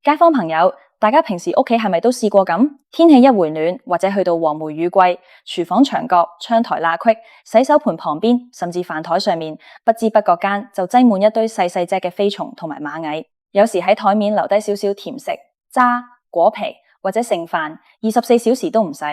街坊朋友，大家平時屋企係咪都試過咁？天氣一回暖，或者去到黃梅雨季，廚房牆角、窗台罅隙、洗手盆旁邊，甚至飯台上面，不知不覺間就擠滿一堆細細隻嘅飛蟲同埋螞蟻。有時喺台面留低少少甜食、渣、果皮或者剩飯，24小時都唔使，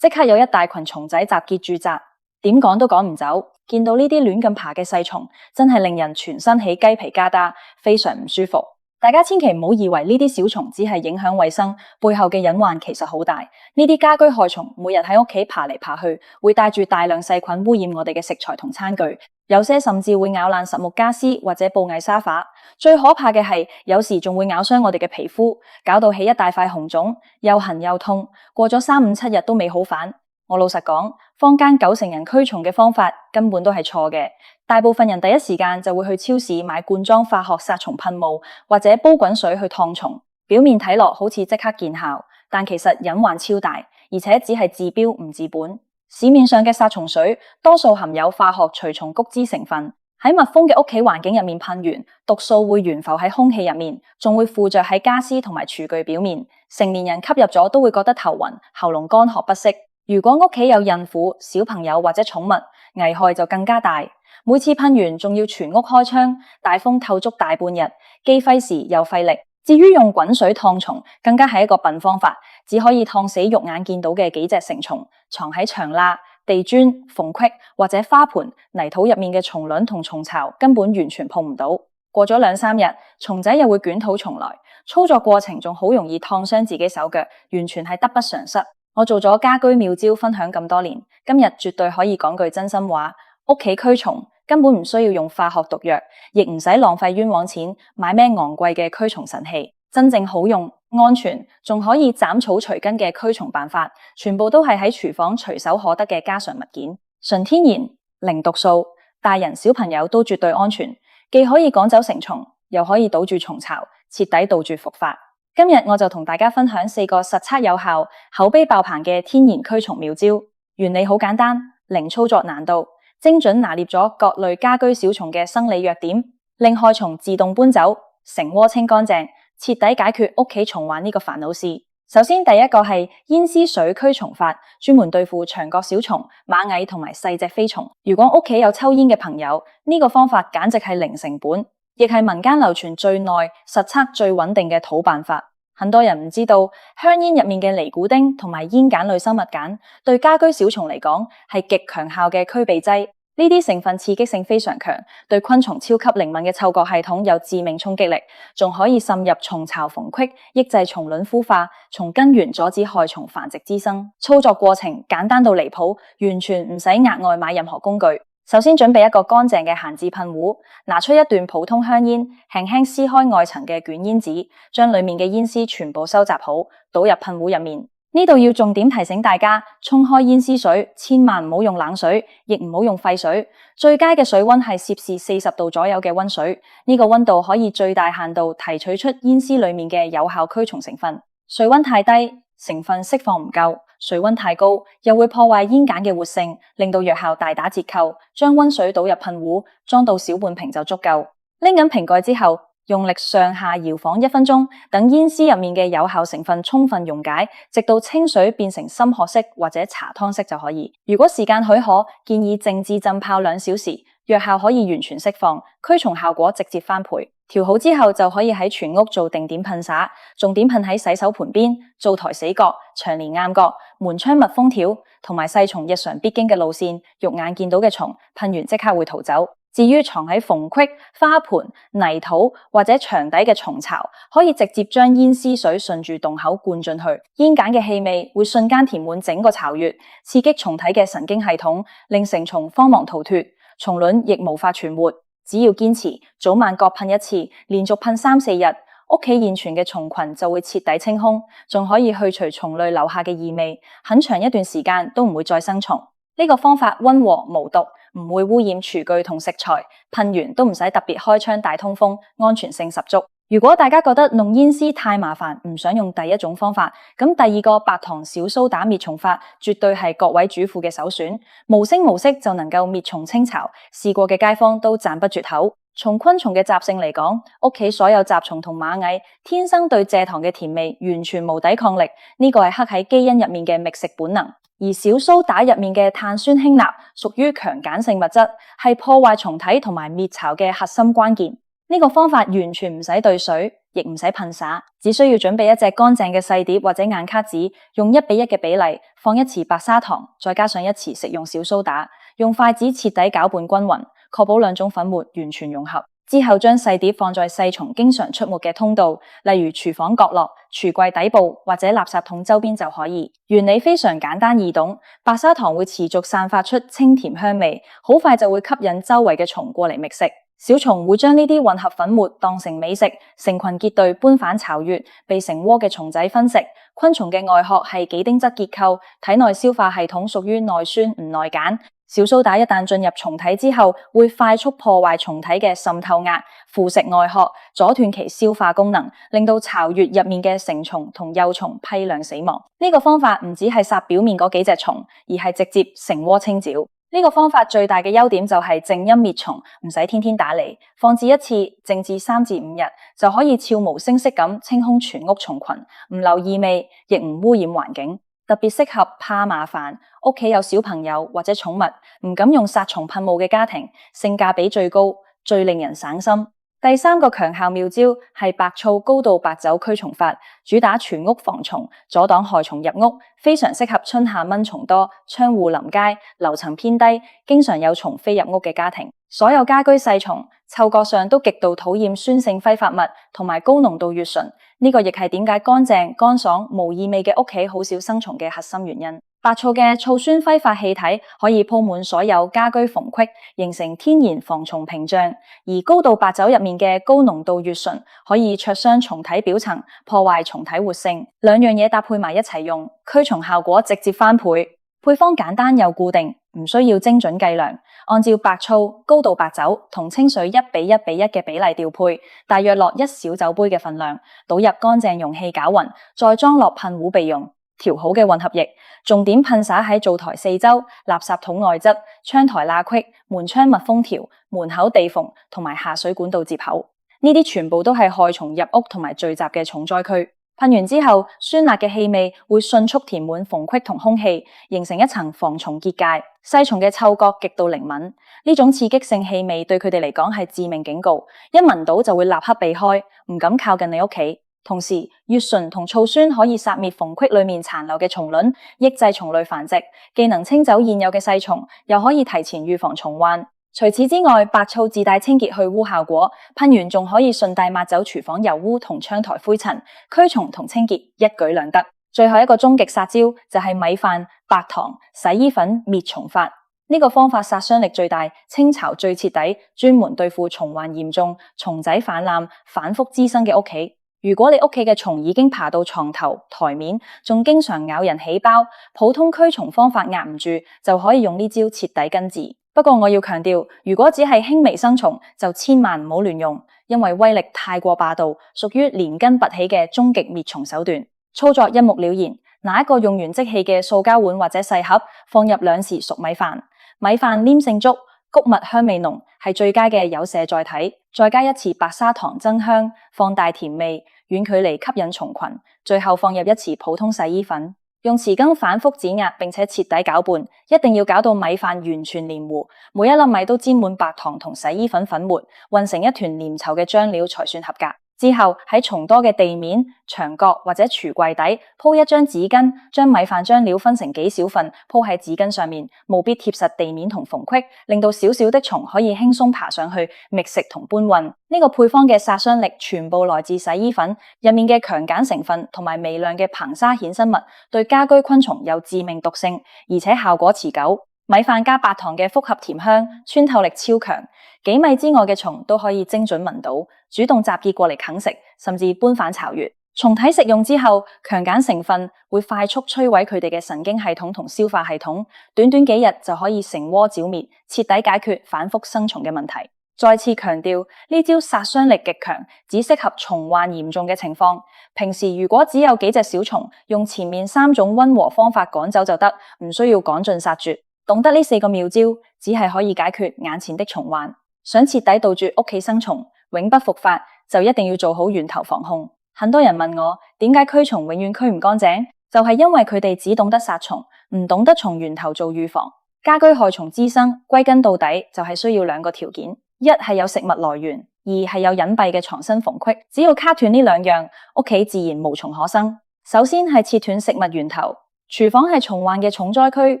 即刻有一大群蟲仔集結駐紮，點趕都趕唔走。見到呢啲亂咁爬嘅細蟲，真係令人全身起雞皮疙瘩，非常唔舒服。大家千祈唔好以為呢啲小蟲只係影響衛生，背後嘅隱患其實好大。呢啲家居害蟲每日喺屋企爬嚟爬去，會帶住大量細菌污染我哋嘅食材同餐具，有些甚至會咬爛實木家私或者布藝沙發。最可怕嘅係，有時仲會咬傷我哋嘅皮膚，搞到起一大塊紅腫，又痕又痛，過咗3、5、7日都未好返。我老實講，坊間90%人驅蟲嘅方法根本都係錯嘅。大部分人第一時間就會去超市買罐裝化學殺蟲噴霧或者煲滾水去燙蟲，表面睇落好似即刻見效，但其實隱患超大，而且只係治標唔治本。市面上嘅殺蟲水多數含有化學除蟲菊酯成分，喺密封嘅屋企環境入面噴完，毒素會懸浮喺空氣入面，仲會附着喺家私同埋廚具表面。成年人吸入咗都會覺得頭暈、喉嚨乾渴不適。如果屋企有孕婦、小朋友或者寵物，危害就更加大。每次噴完仲要全屋開窗，大風透足大半日，既費時又費力。至於用滾水燙蟲，更加係一個笨方法，只可以燙死肉眼見到嘅幾隻成蟲，藏喺牆罅、地磚、縫隙或者花盆、泥土入面嘅蟲卵同蟲巢根本完全碰唔到。過咗2、3日，蟲仔又會捲土重來，操作過程仲好容易燙傷自己手腳，完全係得不償失。我做咗家居妙招分享咁多年，今日絕對可以講句真心話，屋企驅蟲根本唔需要用化學毒藥，亦唔使浪費冤枉錢買咩昂貴嘅驅蟲神器。真正好用、安全，仲可以斬草除根嘅驅蟲辦法，全部都係喺廚房隨手可得嘅家常物件，純天然、零毒素，大人小朋友都絕對安全，既可以趕走成蟲，又可以堵住蟲巢，徹底杜絕復發。今日我就同大家分享4個實測有效、口碑爆棚嘅天然驅蟲妙招。原理好簡單，零操作難度，精準拿捏咗各類家居小蟲嘅生理弱點，令害蟲自動搬走，成窩清乾淨，徹底解決屋企蟲患呢個煩惱事。首先第一個係煙絲水驅蟲法，專門對付牆角小蟲、螞蟻同埋細隻飛蟲。如果屋企有抽煙嘅朋友，呢個方法簡直係零成本，亦係民間流傳最耐、實測最穩定嘅土辦法。很多人唔知道，香煙入面嘅尼古丁同埋煙鹼類生物鹼，對家居小蟲嚟講係極強效嘅驅避劑。呢啲成分刺激性非常強，對昆蟲超級靈敏嘅嗅覺系統有致命衝擊力，仲可以滲入蟲巢縫隙，抑制蟲卵孵化，從根源阻止害蟲繁殖滋生。操作過程簡單到離譜，完全唔使額外買任何工具。首先準備一個乾淨嘅閒置噴壺，拿出一段普通香煙，輕輕撕開外層嘅捲煙紙，將裏面嘅煙絲全部收集好，倒入噴壺入面。呢度要重點提醒大家，沖開煙絲水，千萬唔好用冷水，亦唔好用沸水。最佳嘅水溫係攝氏40度左右嘅溫水，呢個溫度可以最大限度提取出煙絲裏面嘅有效驅蟲成分。水溫太低，成分釋放唔夠；水溫太高，又會破壞煙鹼嘅活性，令到藥效大打折扣。將溫水倒入噴壺，裝到小半瓶就足夠。拎緊瓶蓋之後，用力上下搖晃1分鐘，等煙絲入面嘅有效成分充分溶解，直到清水變成深褐色或者茶湯色就可以。如果時間許可，建議靜置浸泡2小時，藥效可以完全釋放，驅蟲效果直接翻倍。調好之後就可以喺全屋做定點噴灑，重點噴喺洗手盆邊、灶台死角、長簾暗角、門窗密封條同埋細蟲日常必經嘅路線，肉眼見到嘅蟲，噴完即刻會逃走。至於藏喺縫隙、花盆、泥土或者牆底嘅蟲巢，可以直接將煙絲水順住洞口灌進去，煙鹼嘅氣味會瞬間填滿整個巢穴，刺激蟲體嘅神經系統，令成蟲慌忙逃脫，蟲卵亦無法存活。只要堅持，早晚各噴1次，連續噴3、4日，屋企現存嘅蟲群就會徹底清空，仲可以去除蟲類留下嘅異味，很長一段時間都唔會再生蟲。呢個方法溫和無毒，唔會污染廚具同食材，噴完都唔使特別開窗大通風，安全性十足。如果大家覺得弄煙絲太麻煩，唔想用第一種方法，咁第2個白糖小蘇打滅蟲法絕對係各位主婦嘅首選，無聲無息就能夠滅蟲清巢，試過嘅街坊都讚不絕口。從昆蟲嘅習性嚟講，屋企所有雜蟲同螞蟻天生對蔗糖嘅甜味完全無抵抗力，呢個係刻喺基因入面嘅覓食本能。而小蘇打入面嘅碳酸氫鈉屬於強鹼性物質，係破壞蟲體同埋滅巢嘅核心關鍵。呢個方法完全唔使兌水，亦唔使噴灑，只需要準備一隻乾淨嘅細碟或者硬卡紙，用1:1嘅比例放一匙白砂糖，再加上一匙食用小蘇打，用筷子徹底攪拌均勻，確保兩種粉末完全融合。之後將細碟放在細蟲經常出沒嘅通道，例如廚房角落、櫥櫃底部或者垃圾桶周邊就可以。原理非常簡單易懂，白砂糖會持續散發出清甜香味，好快就會吸引周圍嘅蟲過嚟覓食。小蟲會將呢啲混合粉末當成美食，成群結隊搬返巢穴，被成窩嘅蟲仔分食。昆蟲嘅外殼係幾丁質結構，體內消化系統屬於內酸唔內鹼。小蘇打一旦進入蟲體之後，會快速破壞蟲體嘅滲透壓，腐蝕外殼，阻斷其消化功能，令到巢穴入面嘅成蟲同幼蟲批量死亡。呢個方法唔只係殺表面嗰幾隻蟲，而係直接成窩清剿。呢個方法最大嘅優點就係靜音滅蟲，唔使天天打理，放置一次靜置3至5日就可以悄無聲息咁清空全屋蟲群，唔留異味，亦唔污染環境。特別適合怕麻煩、屋企有小朋友或者寵物唔敢用殺蟲噴霧嘅家庭，性價比最高，最令人省心。第3個強效妙招係白醋高度白酒驅蟲法，主打全屋防蟲，阻擋害蟲入屋，非常適合春夏蚊蟲多、窗戶臨街、樓層偏低、經常有蟲飛入屋嘅家庭。所有家居細蟲嗅覺上都極度討厭酸性揮發物同埋高濃度乙醇，呢個亦係點解乾淨、乾爽、無異味嘅屋企好少生蟲嘅核心原因。白醋嘅醋酸揮發氣體可以鋪滿所有家居縫隙，形成天然防蟲屏障；而高度白酒入面嘅高濃度乙醇可以灼傷蟲體表層，破壞蟲體活性。兩樣嘢搭配埋一齊用，驅蟲效果直接翻倍。配方簡單又固定，唔需要精準計量，按照白醋、高度白酒同清水1:1:1嘅比例調配，大約落1小酒杯嘅份量，倒入乾淨容器攪勻，再裝落噴壺備用。調好嘅混合液，重點噴灑喺灶台四周、垃圾桶外側、窗台罅隙、門窗密封條、門口地縫同埋下水管道接口。呢啲全部都係害蟲入屋同埋聚集嘅重災區。噴完之後，酸辣嘅氣味會迅速填滿縫隙同空氣，形成一層防蟲結界。細蟲嘅嗅覺極度靈敏，呢種刺激性氣味對佢哋嚟講係致命警告，一聞到就會立刻避開，唔敢靠近你屋企。同時，乙醇同醋酸可以殺滅縫隙裏面殘留嘅蟲卵，抑制蟲類繁殖，既能清走現有嘅細蟲，又可以提前預防蟲患。除此之外，白醋自帶清潔去污效果，噴完仲可以順帶抹走廚房油污同窗台灰塵，驅蟲同清潔一舉兩得。最後一個終極殺招就係米飯、白糖、洗衣粉滅蟲法。呢個方法殺傷力最大，清巢最徹底，專門對付蟲患嚴重、蟲仔泛濫、反覆滋生嘅屋企。如果你屋企嘅蟲已經爬到床頭、台面，仲經常咬人起包，普通驅蟲方法壓唔住，就可以用呢招徹底根治。不過我要強調，如果只係輕微生蟲，就千萬唔好亂用，因為威力太過霸道，屬於連根拔起嘅終極滅蟲手段。操作一目了然，拿一個用完即棄嘅塑膠碗或者細盒，放入2匙熟米飯，米飯黏性足，穀物香味濃，係最佳嘅有麝載體。再加1匙白砂糖增香，放大甜味，遠距離吸引蟲群。最後放入1匙普通洗衣粉，用匙羹反覆指壓，並且徹底攪拌，一定要攪到米飯完全黏糊，每一粒米都沾滿白糖同洗衣粉粉末，混成一團粘稠嘅漿料才算合格。之後喺蟲多嘅地面、牆角或者櫥櫃底鋪一張紙巾，將米飯漿料分成幾小份鋪喺紙巾上面，務必貼實地面同縫隙，令到小小的蟲可以輕鬆爬上去覓食同搬運。呢個配方嘅殺傷力全部來自洗衣粉入面嘅強鹼成分同埋微量嘅硼砂衍生物，對家居昆蟲有致命毒性，而且效果持久。米飯加白糖嘅複合甜香，穿透力超強，幾米之外嘅蟲都可以精準聞到，主動集結過嚟啃食，甚至搬返巢穴。蟲體食用之後，強鹼成分會快速摧毀佢哋嘅神經系統同消化系統，短短幾日就可以成窩剿滅，徹底解決反覆生蟲嘅問題。再次強調，呢招殺傷力極強，只適合蟲患嚴重嘅情況。平時如果只有幾隻小蟲，用前面3種溫和方法趕走就得，唔需要趕盡殺絕。懂得呢4個妙招，只係可以解決眼前的蟲患。想徹底杜絕屋企生蟲，永不復發，就一定要做好源頭防控。很多人問我，點解驅蟲永遠驅唔乾淨？就係因為佢哋只懂得殺蟲，唔懂得從源頭做預防。家居害蟲滋生，歸根到底就係需要兩個條件：一係有食物來源，二係有隱蔽嘅藏身縫隙。只要卡斷呢兩樣，屋企自然無蟲可生。首先係切斷食物源頭，廚房係蟲患嘅重災區，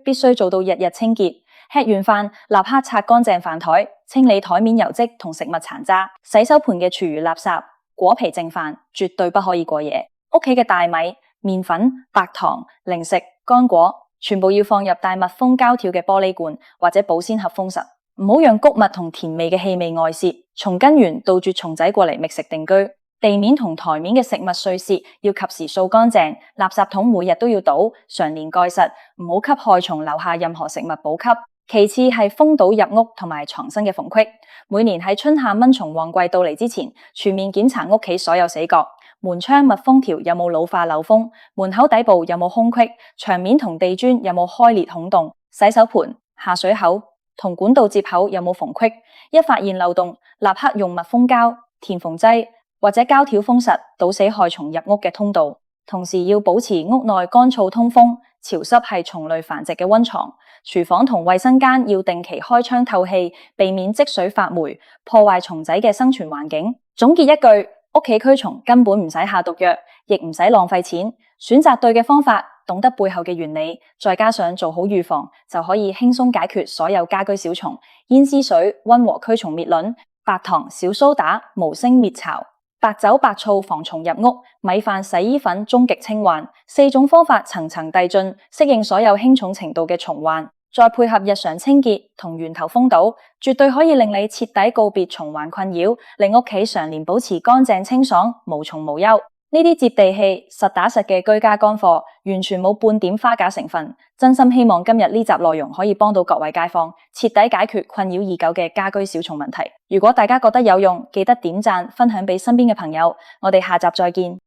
必須做到日日清潔。吃完飯立刻擦乾淨飯台，清理台面油漬同食物殘渣，洗手盤嘅廚餘垃圾、果皮剩飯絕對不可以過夜。屋企嘅大米、麵粉、白糖、零食、乾果全部要放入帶密封膠條嘅玻璃罐或者保鮮盒封實，唔好讓穀物同甜味嘅氣味外泄，從根源杜絕蟲仔過嚟覓食定居。地面同台面嘅食物碎屑要及時掃乾淨，垃圾桶每日都要倒，常年蓋實，唔好給害蟲留下任何食物補給。其次係封堵入屋同埋藏身嘅縫隙，每年喺春夏蚊蟲旺季到嚟之前，全面檢查屋企所有死角，門窗密封條有冇老化漏風，門口底部有冇空隙，牆面同地磚有冇開裂孔洞，洗手盆、下水口同管道接口有冇縫隙，一發現漏洞，立刻用密封膠、填縫劑或者膠條封實，堵死害蟲入屋嘅通道。同時要保持屋內乾燥通風，潮濕係蟲類繁殖嘅溫床。廚房同衛生間要定期開窗透氣，避免積水發霉，破壞蟲仔嘅生存環境。總結一句，屋企驅蟲根本唔使下毒藥，亦唔使浪費錢，選擇對嘅方法，懂得背後嘅原理，再加上做好預防，就可以輕鬆解決所有家居小蟲。胭脂水溫和驅蟲滅卵，白糖小蘇打無聲滅巢，白酒白醋防蟲入屋，米飯洗衣粉終極清患。4種方法層層遞進，適應所有輕重程度嘅蟲患。再配合日常清潔同源頭封堵，絕對可以令你徹底告別蟲患困擾，令屋企常年保持乾淨清爽，無蟲無憂。呢啲接地氣、實打實嘅居家乾貨，完全冇半點花假成分。真心希望今日呢集內容可以幫到各位街坊，徹底解決困擾已久嘅家居小蟲問題。如果大家覺得有用，記得點讚、分享俾身邊嘅朋友。我哋下集再見。